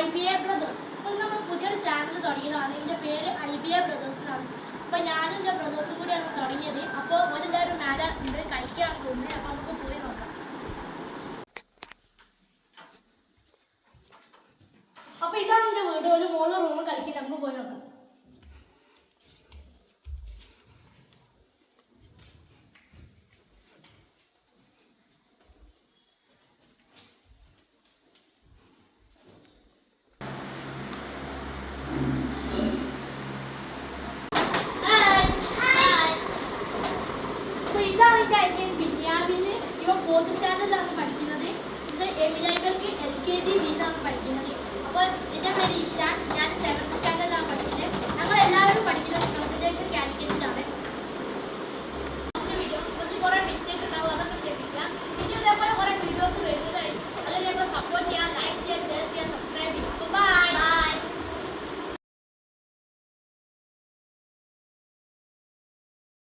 IBA brothers. അപ്പോൾ നമ്മൾ പുതിയൊരു ചാനൽ തുടങ്ങിയതാണ്. ഇതിൻ്റെ പേര് IBA ബ്രദേഴ്സ് എന്നാണ്. അപ്പോൾ ഞാനും എൻ്റെ ബ്രദേഴ്സും കൂടിയാണ് തുടങ്ങിയത്. അപ്പോൾ ഓരെല്ലാവരും മേലെ ഉണ്ട് കളിക്കാൻ പോകുന്നത്. അപ്പോൾ നമുക്ക് പോയി നോക്കാം. അപ്പോൾ ഇതാണ് എൻ്റെ വീട്. ഒരു മോള് റൂം കളിക്കാൻ നമുക്ക് പോയി നോക്കാം. ഇതാണ് എൻ്റെ അനിയൻ ബിന്യാമിന്. ഇവ 4th സ്റ്റാൻഡേർഡിലാണ് പഠിക്കുന്നത്. ഇത് എമിലൈബർക്ക് LKG ബിയിലാണ് പഠിക്കുന്നത്. അപ്പോൾ എൻ്റെ പേര് ഇഷാൻ. ഞാൻ 7th